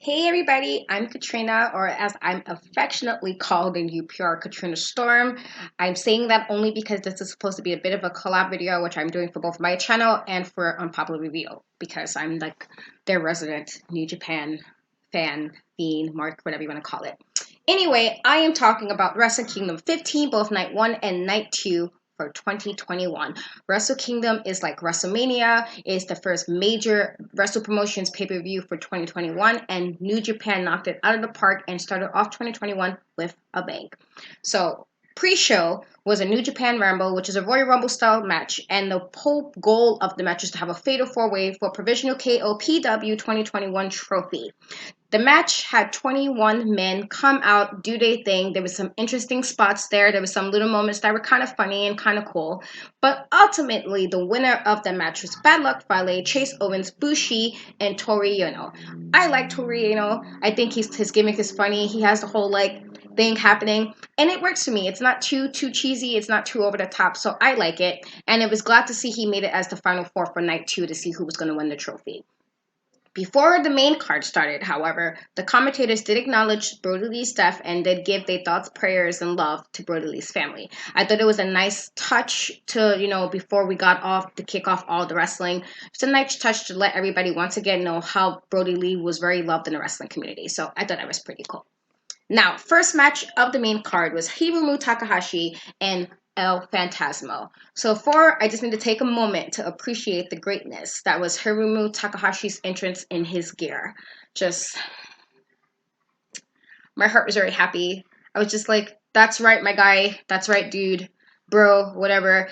Hey everybody, I'm Katrina, or as I'm affectionately called in UPR, Katrina Storm. I'm saying that only because this is supposed to be a bit of a collab video, which I'm doing for both my channel and for Unpopular Review, because I'm like their resident New Japan fan, fiend, mark, whatever you want to call it. Anyway, I am talking about Wrestle Kingdom 15, both night 1 and night 2 for 2021. Wrestle Kingdom is like WrestleMania. It's the first major Wrestle Promotions pay-per-view for 2021, and New Japan knocked it out of the park and started off 2021 with a bang. So pre-show was a New Japan Rumble, which is a Royal Rumble style match, and the whole goal of the match is to have a fatal four-way for Provisional KOPW 2021 trophy. The match had 21 men come out, do their thing. There was some interesting spots there. There was some little moments that were kind of funny and kind of cool. But ultimately, the winner of the match was Bad Luck Fale, Chase Owens, Bushi, and Tori Yano. I like Tori Yano. I think his gimmick is funny. He has the whole thing happening, and it works for me. It's not too cheesy. It's not too over the top, so I like it. And it was glad to see he made it as the final four for night 2 to see who was going to win the trophy. Before the main card started, however, the commentators did acknowledge Brody Lee's death and did give their thoughts, prayers, and love to Brody Lee's family. I thought it was a nice touch to, before we got off to kick off all the wrestling. It's a nice touch to let everybody once again know how Brody Lee was very loved in the wrestling community. So I thought that was pretty cool. Now, first match of the main card was Hiromu Takahashi and El Phantasmo. So I just need to take a moment to appreciate the greatness that was Hiromu Takahashi's entrance in his gear. My heart was very happy. I was just like, that's right, my guy. That's right, dude. Bro, whatever.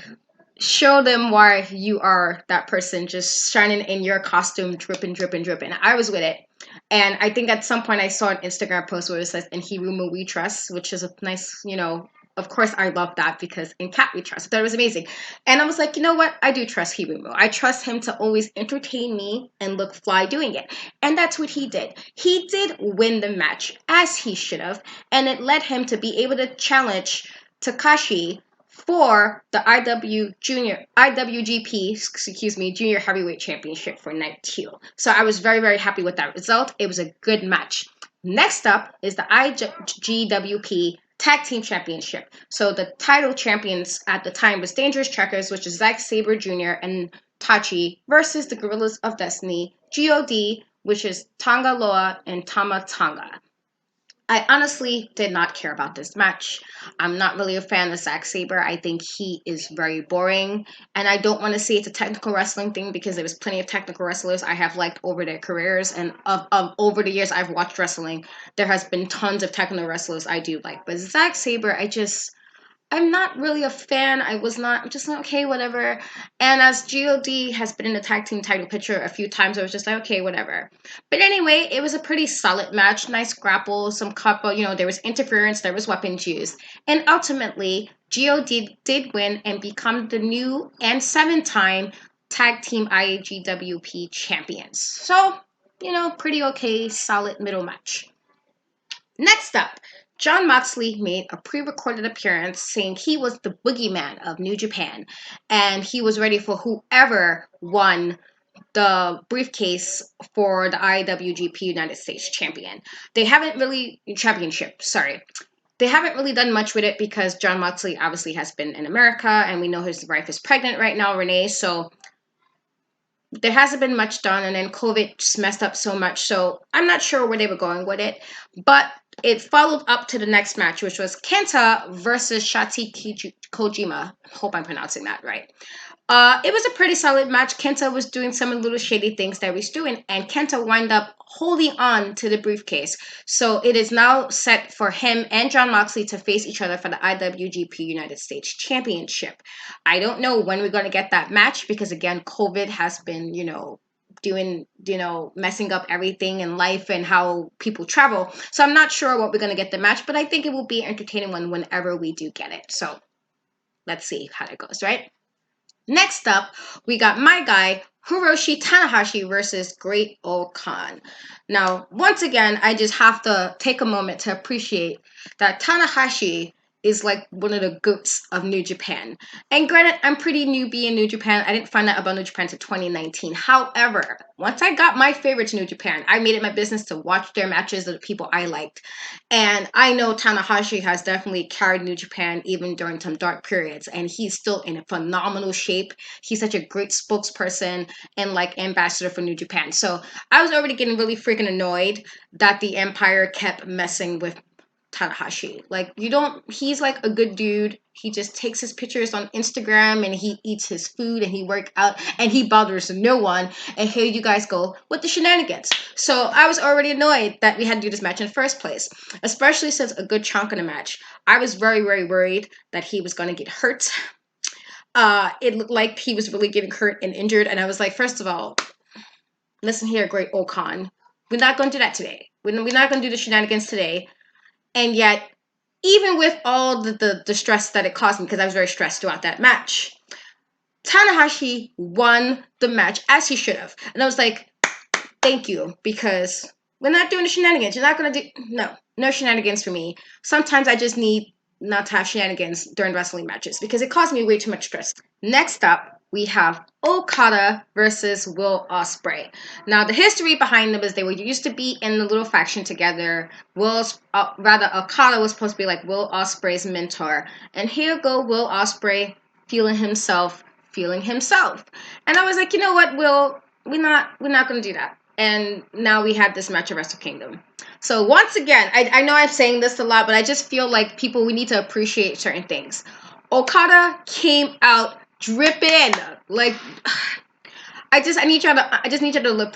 Show them why you are that person, just shining in your costume, dripping, dripping, dripping. I was with it. And I think at some point I saw an Instagram post where it says, "In Hiromu we trust," which is a nice, of course I love that because in Cat we trust. I thought it was amazing. And I was like, you know what? I do trust Hiromu. I trust him to always entertain me and look fly doing it. And that's what he did. He did win the match, as he should have. And it led him to be able to challenge Takashi for the IWGP, Junior Heavyweight Championship for night 2. So I was very, very happy with that result. It was a good match. Next up is the IGWP Tag Team Championship. So the title champions at the time was Dangerous Truckers, which is Zack Sabre Jr. and Tachi, versus the Gorillas of Destiny, God, which is Tonga Loa and Tama Tonga. I honestly did not care about this match. I'm not really a fan of Zack Sabre. I think he is very boring. And I don't want to say it's a technical wrestling thing because there was plenty of technical wrestlers I have liked over their careers. And over the years I've watched wrestling, there has been tons of technical wrestlers I do like. But Zack Sabre, I'm not really a fan. I'm just like, okay, whatever. And as God has been in the tag team title picture a few times, I was just like, okay, whatever. But anyway, it was a pretty solid match. Nice grapple, some couple, there was interference, there was weapons used. And ultimately, God did win and become the new and 7-time tag team IGWP champions. So, pretty okay, solid middle match. Next up, Jon Moxley made a pre-recorded appearance saying he was the boogeyman of New Japan and he was ready for whoever won the briefcase for the IWGP United States champion. They haven't really done much with it because Jon Moxley obviously has been in America and we know his wife is pregnant right now, Renee, so there hasn't been much done, and then COVID just messed up so much, so I'm not sure where they were going with it, but it followed up to the next match, which was Kenta versus Shotzi Kojima. Hope I'm pronouncing that right. It was a pretty solid match. Kenta was doing some little shady things that he's doing, and Kenta wound up holding on to the briefcase. So it is now set for him and Jon Moxley to face each other for the IWGP United States Championship. I don't know when we're going to get that match because, again, COVID has been, doing, messing up everything in life and how people travel. So I'm not sure what we're going to get the match, but I think it will be an entertaining one whenever we do get it. So let's see how that goes, right? Next up, we got my guy, Hiroshi Tanahashi versus Great Khan. Now, once again, I just have to take a moment to appreciate that Tanahashi is like one of the goats of New Japan. And granted, I'm pretty newbie in New Japan. I didn't find out about New Japan until 2019. However, once I got my favorite to New Japan, I made it my business to watch their matches of the people I liked. And I know Tanahashi has definitely carried New Japan even during some dark periods. And he's still in phenomenal shape. He's such a great spokesperson and like ambassador for New Japan. So I was already getting really freaking annoyed that the Empire kept messing with Tanahashi. Like, he's like a good dude. He just takes his pictures on Instagram and he eats his food and he works out and he bothers no one. And here you guys go with the shenanigans. So I was already annoyed that we had to do this match in the first place, especially since a good chunk of the match, I was very, very worried that he was going to get hurt. It looked like he was really getting hurt and injured. And I was like, first of all, listen here, great Okan. We're not going to do that today. We're not going to do the shenanigans today. And yet, even with all the stress that it caused me, because I was very stressed throughout that match, Tanahashi won the match as he should have. And I was like, thank you, because we're not doing the shenanigans. You're not going to do... No shenanigans for me. Sometimes I just need not to have shenanigans during wrestling matches, because it caused me way too much stress. Next up, we have Okada versus Will Osprey. Now, the history behind them is they were used to be in a little faction together. Okada was supposed to be like Will Osprey's mentor. And here go Will Osprey feeling himself. And I was like, you know what, Will, we're not going to do that. And now we have this match at Wrestle Kingdom. So once again, I know I'm saying this a lot, but I just feel like we need to appreciate certain things. Okada came out dripping. Like, I just need y'all to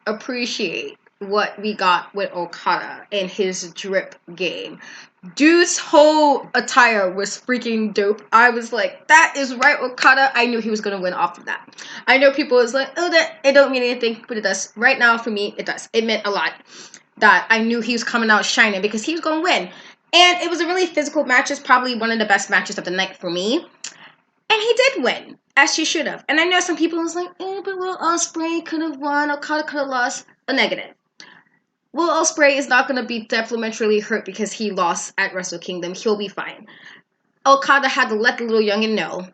appreciate what we got with Okada and his drip game. Dude's whole attire was freaking dope. I was like, that is right, Okada. I knew he was gonna win off of that. I know people was like, oh, that it don't mean anything, but it does. Right now, for me, it does. It meant a lot that I knew he was coming out shining because he was gonna win. And it was a really physical match. It's probably one of the best matches of the night for me. And he did win, as he should have. And I know some people was like, but Will Osprey could have won, Okada could have lost. A negative. Will Osprey is not going to be detrimentally hurt because he lost at Wrestle Kingdom. He'll be fine. Okada had to let the little youngin know,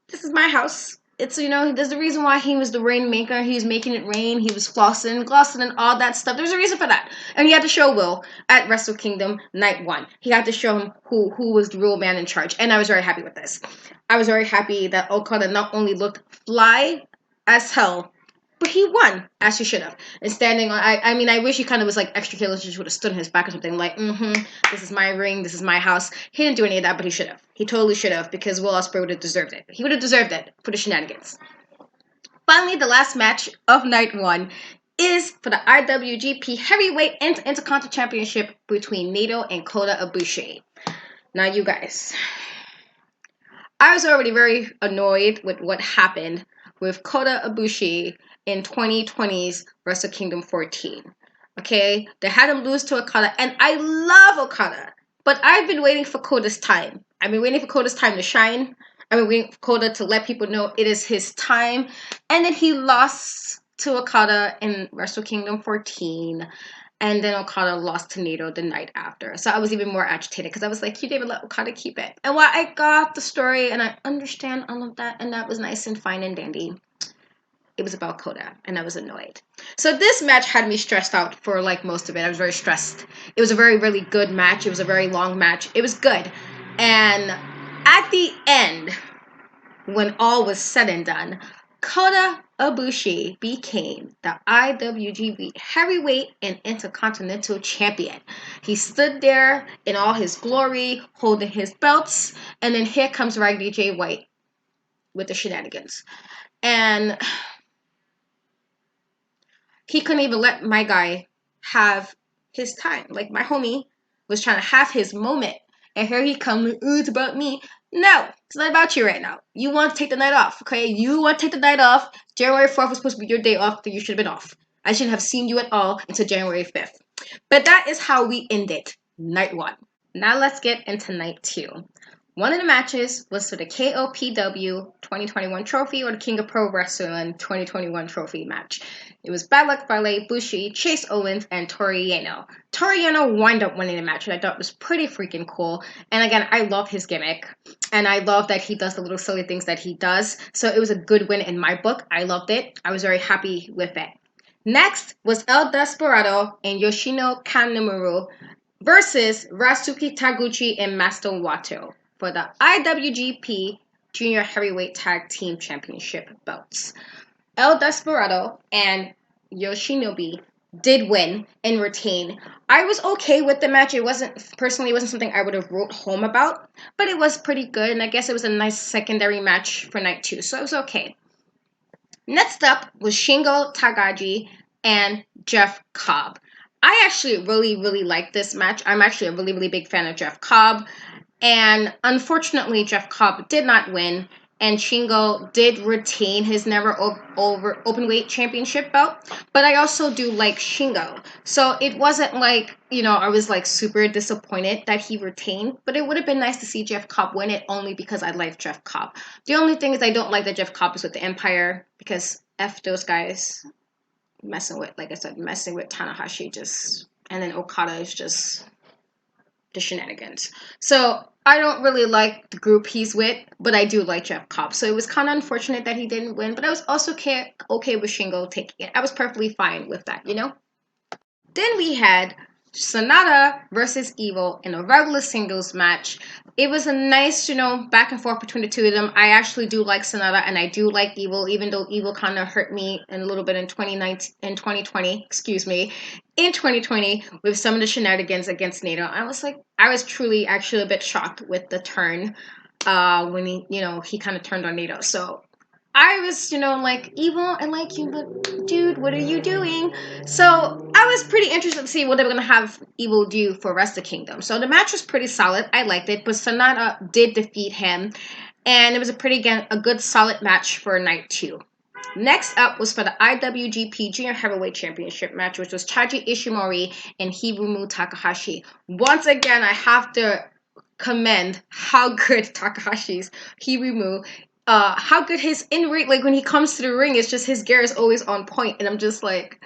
this is my house. It's, there's a reason why he was the rainmaker. He was making it rain. He was glossing and all that stuff. There's a reason for that. And he had to show Will at Wrestle Kingdom Night 1. He had to show him who was the real man in charge. And I was very happy with this. I was very happy that Okada not only looked fly as hell, but he won, as he should have. And standing on, I wish he kind of was like extra careless. Just would have stood on his back or something. Like, this is my ring. This is my house. He didn't do any of that, but he should have. He totally should have, because Will Ospreay would have deserved it. He would have deserved it for the shenanigans. Finally, the last match of Night 1 is for the IWGP Heavyweight and Intercontinental Championship between Naito and Kota Ibushi. Now, you guys, I was already very annoyed with what happened with Kota Ibushi in 2020's Wrestle Kingdom 14. Okay? They had him lose to Okada, and I love Okada, but I've been waiting for Kota's time. I've been waiting for Kota's time to shine. I've been waiting for Kota to let people know it is his time. And then he lost to Okada in Wrestle Kingdom 14. And then Okada lost to Naito the night after. So I was even more agitated because I was like, you didn't even let Okada keep it. And while I got the story and I understand all of that, and that was nice and fine and dandy, it was about Kota, and I was annoyed. So this match had me stressed out for like most of it. I was very stressed. It was a very, really good match. It was a very long match. It was good. And at the end, when all was said and done, Kota Ibushi became the IWGP Heavyweight and Intercontinental Champion. He stood there in all his glory, holding his belts, and then here comes Raggedy J. White with the shenanigans. And he couldn't even let my guy have his time. Like, my homie was trying to have his moment. And here he comes, it's about me. No, it's not about you right now. You want to take the night off, okay? You want to take the night off. January 4th was supposed to be your day off, but you should have been off. I shouldn't have seen you at all until January 5th. But that is how we ended Night 1. Now let's get into Night 2. One of the matches was for the KOPW 2021 trophy or the King of Pro Wrestling 2021 trophy match. It was Bad Luck Fale, Bushi, Chase Owens, and Tori Yano. Tori Yano wound up winning the match, which I thought was pretty freaking cool. And again, I love his gimmick. And I love that he does the little silly things that he does. So it was a good win in my book. I loved it. I was very happy with it. Next was El Desperado and Yoshino Kanemaru versus Rasuki Taguchi and Master Wato for the IWGP Junior Heavyweight Tag Team Championship belts. El Desperado and Yoshinobu did win and retain. I was okay with the match. It wasn't something I would have wrote home about, but it was pretty good, and I guess it was a nice secondary match for night 2, so it was okay. Next up was Shingo Takagi and Jeff Cobb. I actually really like this match. I'm actually a really big fan of Jeff Cobb. And unfortunately, Jeff Cobb did not win. And Shingo did retain his never over openweight championship belt. But I also do like Shingo. So it wasn't like, I was like super disappointed that he retained. But it would have been nice to see Jeff Cobb win it only because I like Jeff Cobb. The only thing is I don't like that Jeff Cobb is with the Empire. Because F those guys messing with Tanahashi and then Okada is just the shenanigans. So I don't really like the group he's with, but I do like Jeff Cobb. So it was kind of unfortunate that he didn't win, but I was also okay with Shingo taking it. I was perfectly fine with that, Then we had Sonata versus Evil in a regular singles match. It was a nice, back and forth between the two of them. I actually do like Sonata and I do like Evil, even though Evil kind of hurt me a little bit in 2020 with some of the shenanigans against Nato. I was truly actually a bit shocked with the turn when he kind of turned on Nato. So I was, like, Evil, I like you, but dude, what are you doing? So I was pretty interested to see what they were going to have Evil do for Wrestle Kingdom. So the match was pretty solid. I liked it, but Sonata did defeat him. And it was a good solid match for night 2. Next up was for the IWGP Junior Heavyweight Championship match, which was Taiji Ishimori and Hiromu Takahashi. Once again, I have to commend how good Takahashi's Hiromu how good his in-ring, like when he comes to the ring, it's just his gear is always on point, and I'm just like,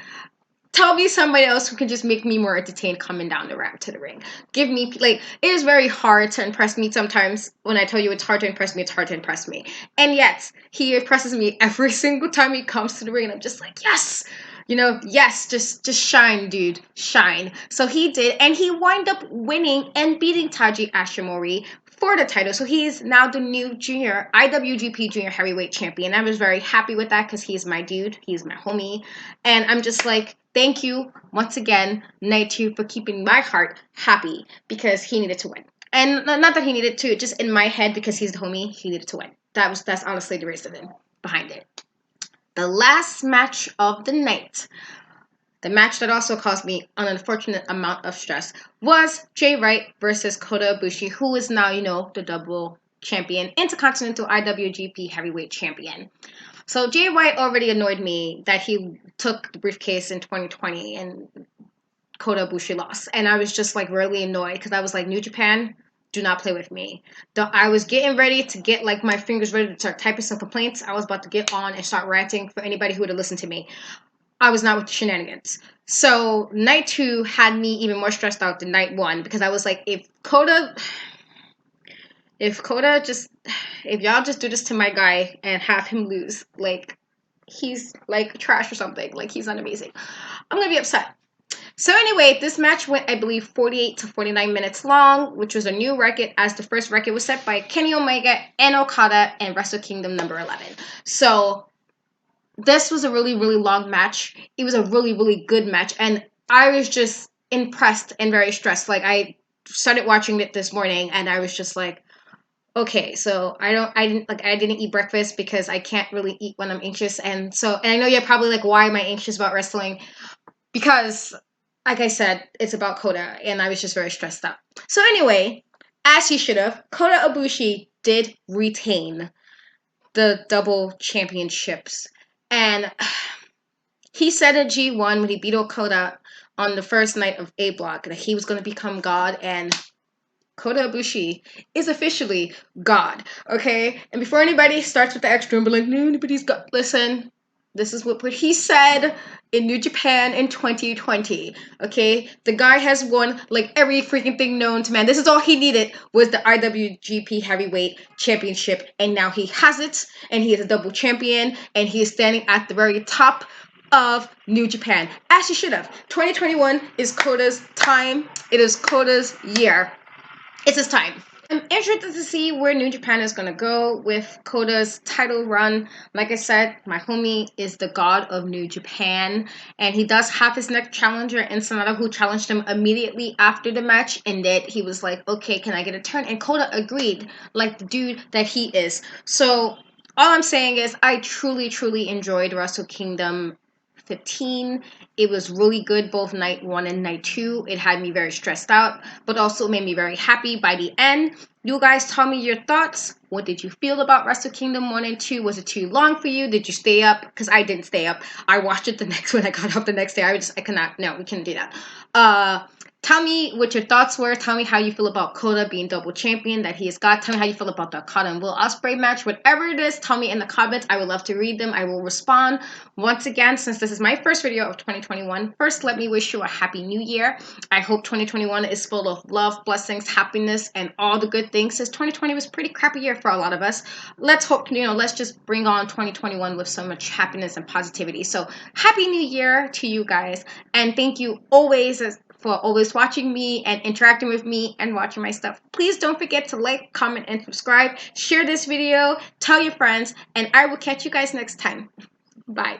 tell me somebody else who can just make me more entertained coming down the ramp to the ring. Give me, it is very hard to impress me sometimes. When I tell you it's hard to impress me, it's hard to impress me. And yet, he impresses me every single time he comes to the ring, and I'm just like, yes! Yes, just shine, dude, shine. So he did, and he wound up winning and beating Taiji Ishimori for the title. So he is now the new IWGP Junior Heavyweight Champion. I was very happy with that because he's my dude, he's my homie, and I'm just like, thank you once again, Night 2, for keeping my heart happy because he needed to win. And not that he needed to, just in my head, because he's the homie, he needed to win. That's honestly the reason behind it. The last match of the night, the match that also caused me an unfortunate amount of stress, was Jay Wright versus Kota Ibushi, who is now, the double champion, Intercontinental IWGP Heavyweight Champion. So Jay White already annoyed me that he took the briefcase in 2020 and Kota Ibushi lost. And I was just really annoyed because I was like, New Japan, do not play with me. I was getting ready to get my fingers ready to start typing some complaints. I was about to get on and start ranting for anybody who would have listened to me. I was not with the shenanigans. So night 2 had me even more stressed out than night 1 because I was like, if y'all just do this to my guy and have him lose, he's trash or something, he's not amazing, I'm gonna be upset. So anyway, this match went, I believe, 48 to 49 minutes long, which was a new record, as the first record was set by Kenny Omega and Okada and Wrestle Kingdom number 11. So this was a really long match. It was a really good match, and I was just impressed and very stressed. I started watching it this morning, and I was just like, okay, so I didn't eat breakfast because I can't really eat when I'm anxious, and I know you're probably like, why am I anxious about wrestling? Because, like I said, it's about Kota, and I was just very stressed out. So anyway, as he should have, Kota Ibushi did retain the double championships. And he said at G1 when he beat Okada on the first night of A Block that he was going to become God, and Kota Ibushi is officially God, okay? And before anybody starts with the extra and be like, no, nobody's God, listen, this is what he said in New Japan in 2020, okay? The guy has won like every freaking thing known to man. This is all he needed was the IWGP Heavyweight Championship, and now he has it, and he is a double champion, and he is standing at the very top of New Japan, as he should have. 2021 is Kota's time. It is Kota's year. It's his time. I'm interested to see where New Japan is going to go with Kota's title run. Like I said, my homie is the god of New Japan, and he does have his next challenger in Sonata, who challenged him immediately after the match, and that he was like, okay, can I get a turn? And Kota agreed, like the dude that he is. So all I'm saying is I truly enjoyed Wrestle Kingdom 15. It was really good both night 1 and night 2. It had me very stressed out, but also made me very happy by the end. You guys tell me your thoughts. What did you feel about Wrestle Kingdom 1 and 2? Was it too long for you? Did you stay up? Because I didn't stay up. I watched it when I got up the next day. I cannot, no, we couldn't do that. Tell me what your thoughts were. Tell me how you feel about Kota being double champion that he has got. Tell me how you feel about the Okada and Will Osprey match. Whatever it is, tell me in the comments. I would love to read them. I will respond. Once again, since this is my first video of 2021, first let me wish you a happy new year. I hope 2021 is full of love, blessings, happiness, and all the good things, since 2020 was a pretty crappy year for a lot of us. Let's hope, let's just bring on 2021 with so much happiness and positivity. So happy new year to you guys, and thank you always for always watching me and interacting with me and watching my stuff. Please don't forget to like, comment, and subscribe. Share this video, tell your friends, and I will catch you guys next time. Bye.